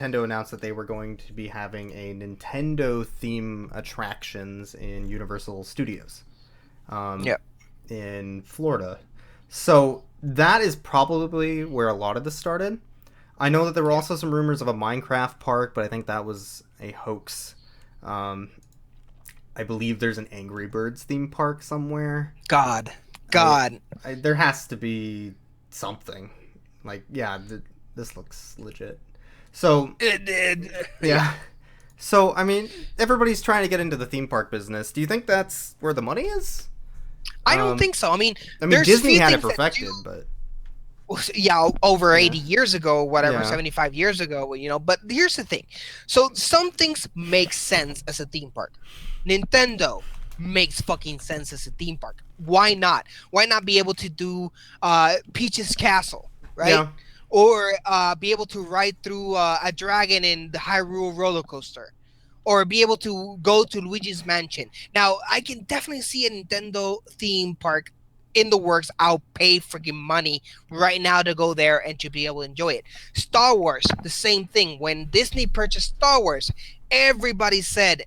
Nintendo announced that they were going to be having a Nintendo theme attractions in Universal Studios, um, Yeah. in Florida. So that is probably where a lot of this started. I know that there were Yeah. also some rumors of a Minecraft park, but I think that was a hoax. Um, I believe there's an Angry Birds theme park somewhere. God. I, God. there has to be something. Like, yeah, this looks legit. So, Yeah. yeah. So, I mean, everybody's trying to get into the theme park business. Do you think that's where the money is? I don't think so. I mean, There's Disney few had it things that do. perfected, but Yeah, over yeah, 80 years ago, whatever, yeah, 75 years ago, but here's the thing. So some things make sense as a theme park. Nintendo makes fucking sense as a theme park. Why not? Why not be able to do Peach's Castle, right? yeah, Or be able to ride through a dragon in the Hyrule roller coaster, or be able to go to Luigi's Mansion. Now, I can definitely see a Nintendo theme park in the works. I'll pay freaking money right now to go there and to be able to enjoy it. Star Wars, the same thing. When Disney purchased Star Wars, everybody said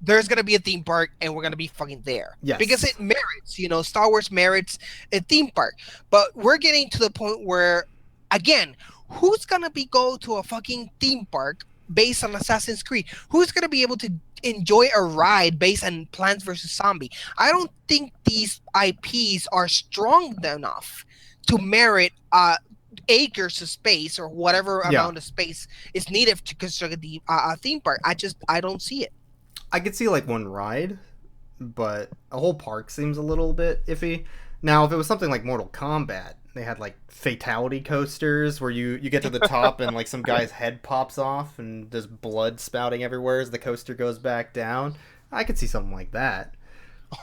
there's gonna be a theme park and we're gonna be fucking there because yes, it merits. Star Wars merits a theme park. But we're getting to the point where, again, who's gonna be go to a fucking theme park based on Assassin's Creed? Who's gonna be able to enjoy a ride based on Plants vs Zombie? I don't think these IPs are strong enough to merit acres of space or whatever yeah. amount of space is needed to construct the theme park. I don't see it. I could see like one ride, but a whole park seems a little bit iffy. Now, if it was something like Mortal Kombat, they had like fatality coasters where you get to the top and like some guy's head pops off and there's blood spouting everywhere as the coaster goes back down. I could see something like that.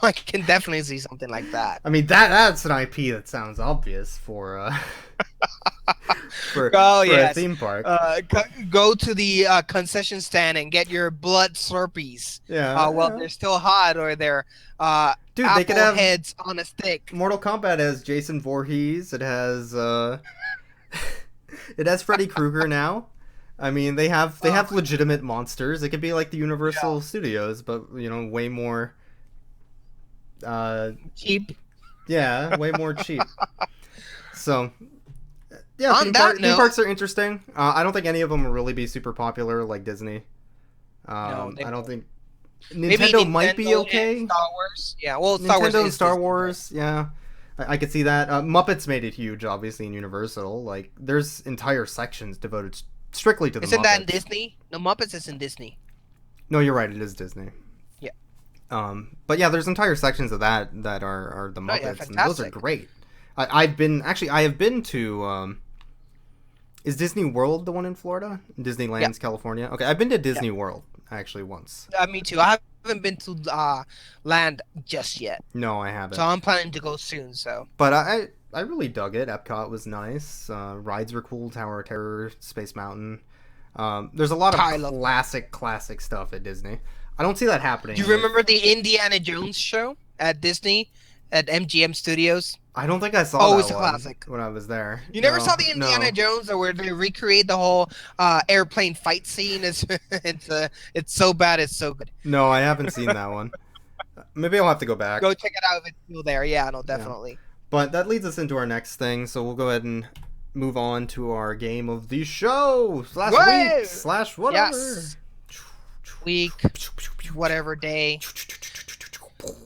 I can definitely see something like that. I mean that's an IP that sounds obvious for Oh for a yes, theme park. go to the concession stand and get your blood Slurpees. Yeah, Well, yeah. they're still hot, or they're Dude, they could apple have heads on a stick. Mortal Kombat has Jason Voorhees. It has it has Freddy Krueger now. I mean, they Oh have legitimate monsters. It could be like the yeah, Universal Studios, but way more. Uh, cheap. yeah, way more cheap. So yeah, On that theme note, parks are interesting. I don't think any of them will really be super popular like Disney. no, they I don't won't. think Maybe Nintendo might be Nintendo and okay. Star Wars. Yeah, well, Star Wars Nintendo and is Star Disney, but Wars, yeah. I could see that. Muppets made it huge, obviously, in Universal. Like, there's entire sections devoted strictly to the isn't that in Muppets. Disney? The Muppets is in Disney. No, you're right. It is Disney. Yeah. But yeah, there's entire sections of that are the Oh yeah, Muppets, and those are fantastic. great. I have been to. Is Disney World the one in Florida? Yeah, Disneyland's California. Okay, I've been to yeah. Disney World actually once. Me too. I haven't been to land just yet, No, I so haven't. I'm planning to go soon. So But I really dug it. Epcot was nice. Rides were cool. Tower of Terror, Space Mountain. There's a lot of I love that. classic stuff at Disney. I don't see that Do happening you with. remember the Indiana Jones show at Disney at MGM Studios? I don't think I saw Oh, that it's a one classic. when I was there. You never No, saw the Indiana no, Jones, or where they recreate the whole airplane fight scene? It's so bad, it's so good. no. I haven't seen that one. Maybe I'll have to go back. Go check it out if it's still there. Yeah, no, Yeah. definitely. But that leads us into our next thing. So we'll go ahead and move on to our game of the show slash week Whoa! slash whatever. Yes, week, whatever day.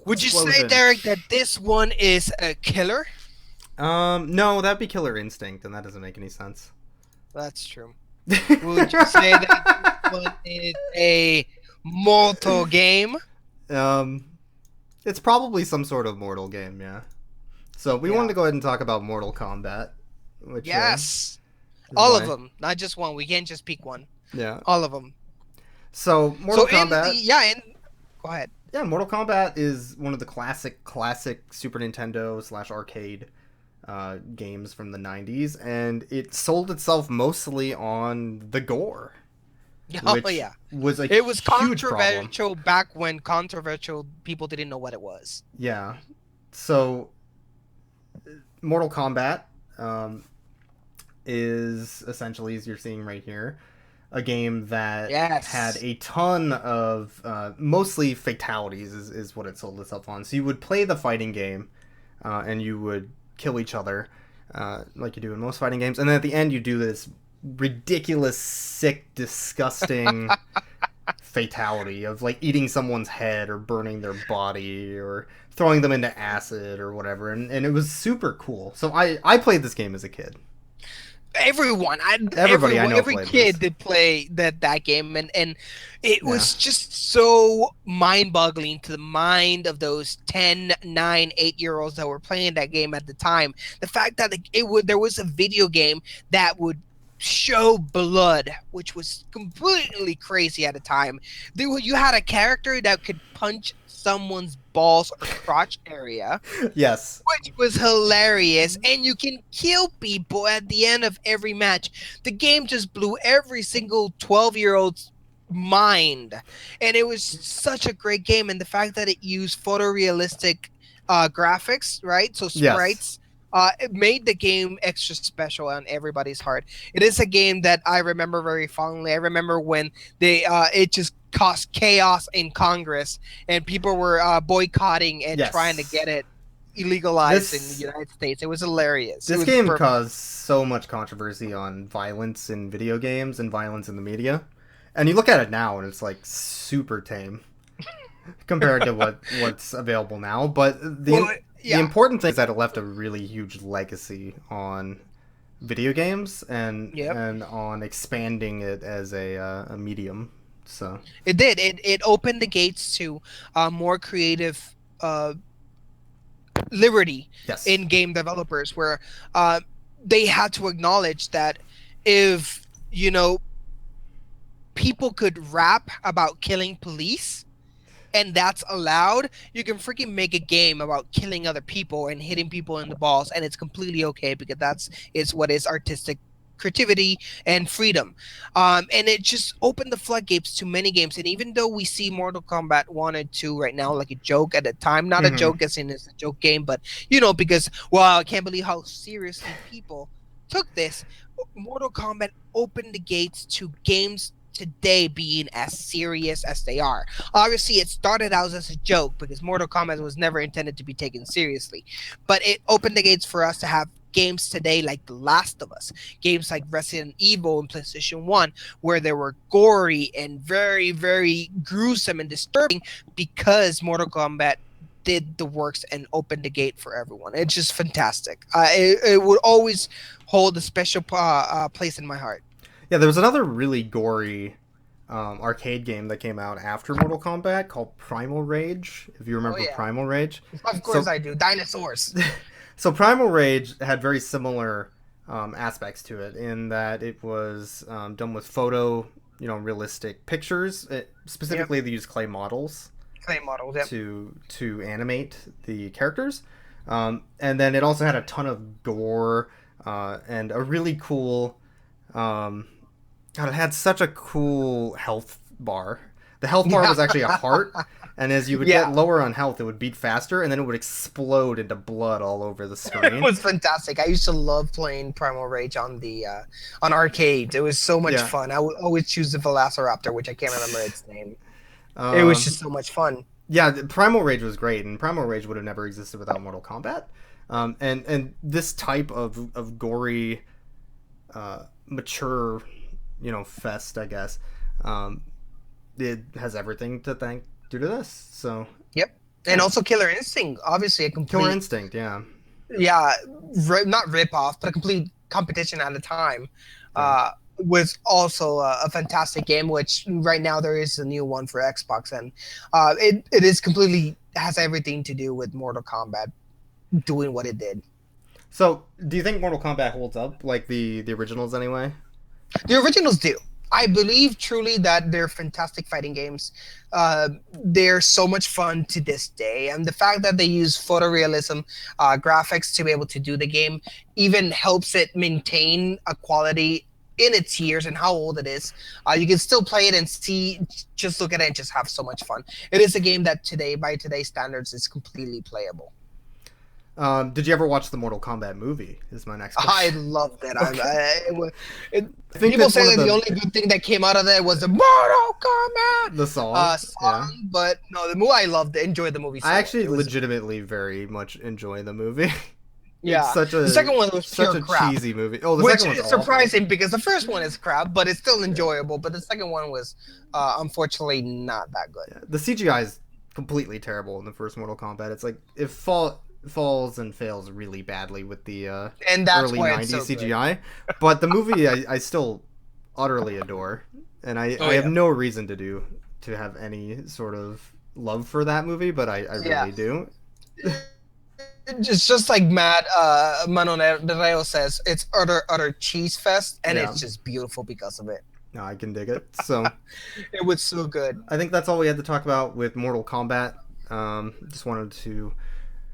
Would you say, Explosion. Derek, that this one is a killer? No, that'd be Killer Instinct, and that doesn't make any sense. That's true. Would you say that this one is a mortal game? um, it's probably some sort of Mortal game, yeah. So we wanted Yeah. to go ahead and talk about Mortal Kombat, which Yes. is All of why, them, not just one. We can't just pick one. yeah. All of them. So So Mortal in the Kombat, go ahead. yeah, Mortal Kombat is one of the classic Super Nintendo slash arcade games from the '90s, and it sold itself mostly on the gore, Oh which yeah. was a It was huge problem. controversial back when controversial people didn't know what it was. Yeah. So Mortal Kombat um, is essentially, as you're seeing right here, a game that had Yes. a ton of mostly fatalities is what it sold itself on. So you would play the fighting game, and you would kill each other, like you do in most fighting games, and then at the end you do this ridiculous, sick, disgusting fatality of like eating someone's head or burning their body or throwing them into acid or whatever, and it was super cool. So I played this game as a kid. Everybody I know Every played kid this. did play that game, and it Yeah. was just so mind-boggling to the mind of those 10, 9, 8 year olds that were playing that game at the time. The fact that there was a video game that would show blood, which was completely crazy at the time. You had a character that could punch someone's balls or crotch area, Yes. which was hilarious, and you can kill people at the end of every match. The game just blew every single 12-year-old's mind, and it was such a great game. And the fact that it used photorealistic graphics, right? So Yes. sprites. It made the game extra special on everybody's heart. It is a game that I remember very fondly. I remember when it just caused chaos in Congress, and people were boycotting and trying to Yes. get it illegalized in the This United States. It was hilarious. It this was game perfect. caused so much controversy on violence in video games and violence in the media. And you look at it now and it's like super tame compared to what's available now, but Well, the yeah, important thing is that it left a really huge legacy on video games yep. and on expanding it as a medium. So, It did. It opened the gates to more creative uh, liberty yes. in game developers, where uh, they had to acknowledge that if you know people could rap about killing police and that's allowed, you can freaking make a game about killing other people and hitting people in the balls, and it's completely okay because that's is what is artistic creativity and freedom. And it just opened the floodgates to many games. And even though we see Mortal Kombat 1 and 2 right now like a joke at the time, not a Mhm. joke as in it's a joke game, but because, I can't believe how seriously people took this. Mortal Kombat opened the gates to games today being as serious as they are. Obviously, it started out as a joke because Mortal Kombat was never intended to be taken seriously, but it opened the gates for us to have games today like The Last of Us, games like Resident Evil and PlayStation 1, where they were gory and very, very gruesome and disturbing because Mortal Kombat did the works and opened the gate for everyone. It's just fantastic. It would always hold a special place in my heart. Yeah, there was another really gory arcade game that came out after Mortal Kombat called Primal Rage. If you Oh remember yeah, Primal Rage, of course so I do. Dinosaurs. so Primal Rage had very similar aspects to it in that it was done with realistic pictures. Yep. Specifically, they used clay models Clay models. Yep. to animate the characters, and then it also had a ton of gore and a really cool. Um, God, it had such a cool health bar. The health bar Yeah. was actually a heart, and as you would get Yeah. lower on health, it would beat faster, and then it would explode into blood all over the It screen. was fantastic. I used to love playing Primal Rage on arcade. It was so much Yeah. fun. I would always choose the Velociraptor, which I can't remember its name. It was Um, just so much fun. yeah, Primal Rage was great, and Primal Rage would have never existed without Mortal Kombat. And this type of gory, mature, fest, I guess, um, it has everything to thank due to this. So Yep. And yeah, also Killer Instinct, obviously a Killer complete, Instinct, yeah, yeah, not rip off, but a complete competition at the time. yeah. Was also a fantastic game, which right now there is a new one for Xbox, and it is completely has everything to do with Mortal Kombat doing what it did. So, do you think Mortal Kombat holds up like the originals anyway? The originals do. I believe truly that they're fantastic fighting games. They're so much fun to this day, and the fact that they use photorealism graphics to be able to do the game even helps it maintain a quality in its years and how old it is. You can still play it and just look at it and just have so much fun. It is a game that today, by today's standards, is completely playable. Did you ever watch the Mortal Kombat movie? Is my next I question. loved it. Okay. It, I think people that's one say of that the the only good thing that came out of that was the Mortal Kombat song. Yeah. song, but no, the movie I loved it. Enjoyed the movie so I much. actually It was legitimately very much enjoy the movie. It's yeah. such The a second one was such pure a crap, cheesy movie. Oh, the which second one's is awful. surprising because the first one is crap, but it's still Yeah. enjoyable. But the second one was unfortunately not that good. Yeah. The CGI is completely terrible in the first Mortal Kombat. It's like it falls and fails really badly with the And that's early why it's '90s so good. CGI. But the movie I still utterly adore, and Oh I have yeah, no reason to have any sort of love for that movie, but I yeah. really do. It's just like Matt Manonero says, it's utter cheese fest, and Yeah, it's just beautiful because of it. no, I can dig it. So It was so good. I think that's all we had to talk about with Mortal Kombat. Just wanted to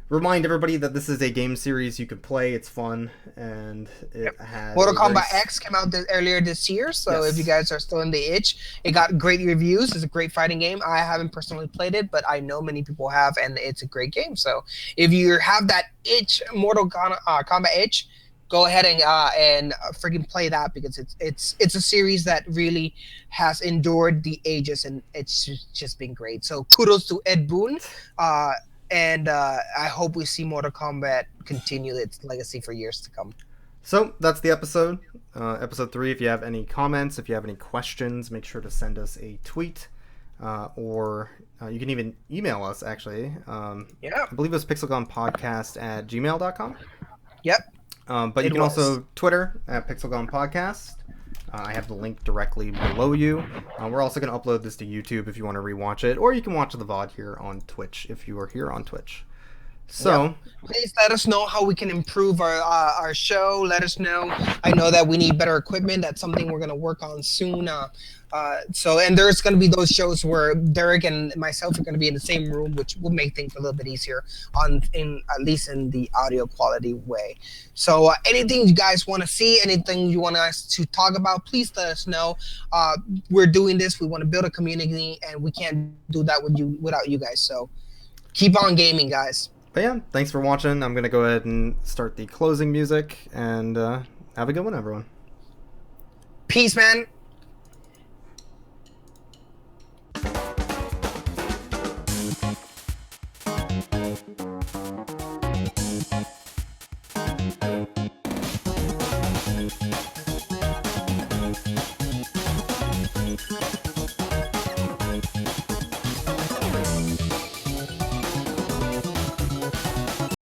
remind everybody that this is a game series you can play. It's fun, and Yep. it has Mortal a very Kombat X came out earlier this year, so if you yes. guys are still in the itch, it got great reviews. It's a great fighting game. I haven't personally played it, but I know many people have, and it's a great game. So if you have that itch, Kombat itch, go ahead and freaking play that because it's a series that really has endured the ages, and it's just been great. So kudos to Ed Boon. Uh, and I hope we see Mortal Kombat continue its legacy for years to come. So that's the episode. Episode 3. If you have any comments, if you have any questions, make sure to send us a tweet. Or you can even email us, actually. Yeah. I believe it was pixelgonpodcast@gmail.com. Yep. But you It can was. also Twitter at pixelgonpodcast. I have the link directly below you. We're also going to upload this to YouTube if you want to rewatch it, or you can watch the VOD here on Twitch if you are here on Twitch. So, Yep. Please let us know how we can improve our show. Let us know. I know that we need better equipment. That's something we're gonna work on soon. And there's gonna be those shows where Derek and myself are gonna be in the same room, which will make things a little bit easier in at least in the audio quality way. So anything you guys want to see, anything you want us to talk about, please let us know. We're doing this. We want to build a community, and we can't do that without you guys. So keep on gaming, guys. but yeah, thanks for watching. I'm going to go ahead and start the closing music, and have a good one, everyone. Peace, man.